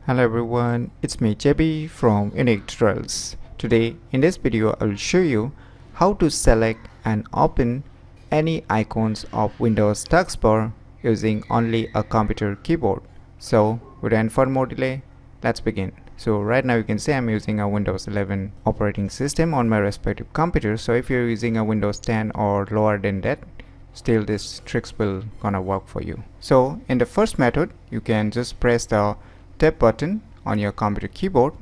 Hello everyone, it's me JB from UniqueTutorials. Today in this video I will show you how to select and open any icons of Windows Taskbar using only a computer keyboard. So without further more delay, let's begin. So right now you can see I'm using a Windows 11 operating system on my respective computer. So if you're using a Windows 10 or lower than that, still this tricks will gonna work for you. So in the first method, you can just press the tab button on your computer keyboard,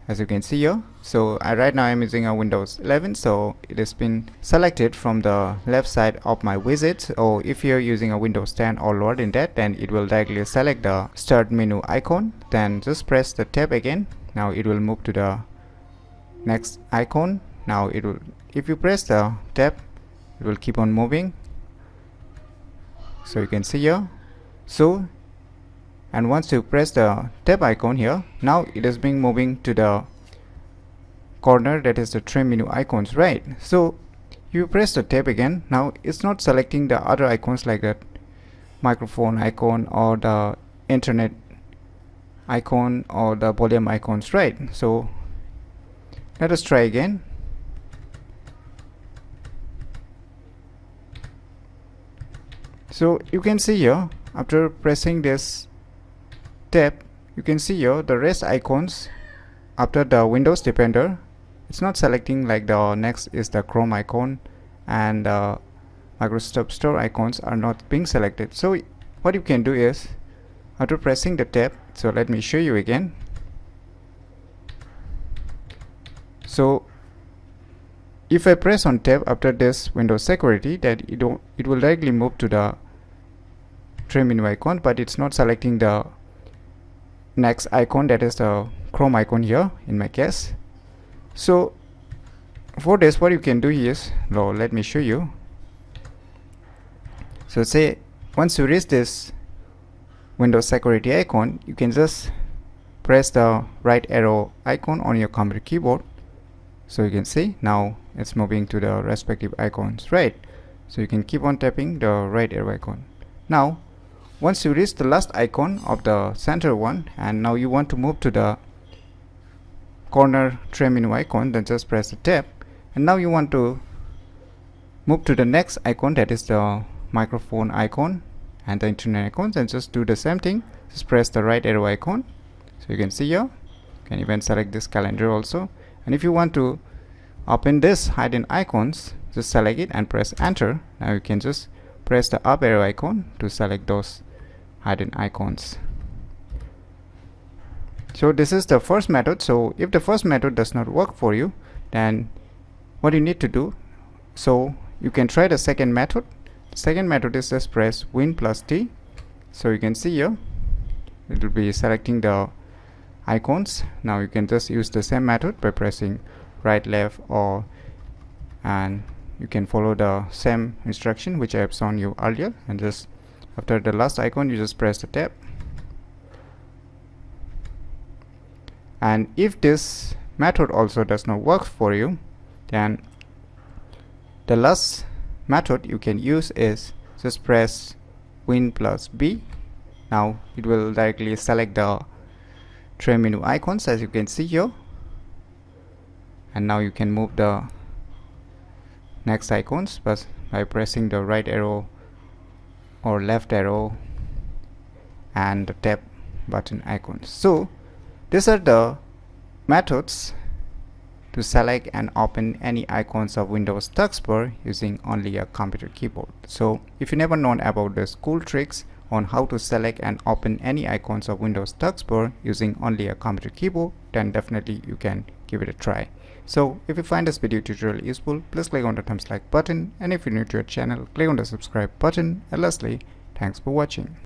as you can see here. So right now I'm using a Windows 11, so it has been selected from the left side of my widget. Or if you're using a Windows 10 or lower than that, then it will directly select the start menu icon. Then just press the tab again. Now it will move to the next icon. Now it will, if you press the tab, it will keep on moving. So you can see here. So and once you press the tab icon here, now it is being moving to the corner, that is the trim menu icons, right? So you press the tab again, now it's not selecting the other icons like that microphone icon or the internet icon or the volume icons, right? So let us try again. So you can see here, after pressing this tab, you can see here the rest icons after the Windows Defender, it's not selecting. Like the next is the Chrome icon and Microsoft Store icons are not being selected. So what you can do is, after pressing the tab, so let me show you again. So if I press on tab after this Windows Security, that it will directly move to the trim menu icon, but it's not selecting the next icon, that is the Chrome icon here in my case. So for this, what you can do is, let me show you. So say once you reach this Windows Security icon, you can just press the right arrow icon on your computer keyboard. So you can see now it's moving to the respective icons, right? So you can keep on tapping the right arrow icon. Now once you reach the last icon of the center one, and now you want to move to the corner trim menu icon, then just press the tab. And now you want to move to the next icon, that is the microphone icon and the internet icons, and just do the same thing. Just press the right arrow icon. So you can see here, you can even select this calendar also. And if you want to open this hidden icons, just select it and press enter. Now you can just press the up arrow icon to select those hidden icons. So this is the first method. So if the first method does not work for you, then what you need to do, so you can try the second method. The second method is just press Win plus T. So you can see here it will be selecting the icons. Now you can just use the same method by pressing right, left, or and you can follow the same instruction which I have shown you earlier, and just after the last icon you just press the tab. And if this method also does not work for you, then the last method you can use is just press Win plus B. Now it will directly select the trim menu icons, as you can see here, and now you can move the next icons but by pressing the right arrow or left arrow and the tab button icons. So these are the methods to select and open any icons of Windows Taskbar using only a computer keyboard. So if you never known about these cool tricks on how to select and open any icons of Windows Taskbar using only a computer keyboard, then definitely you can give it a try. So if you find this video tutorial useful, please click on the thumbs like button, and if you're new to our channel, click on the subscribe button, and lastly, thanks for watching.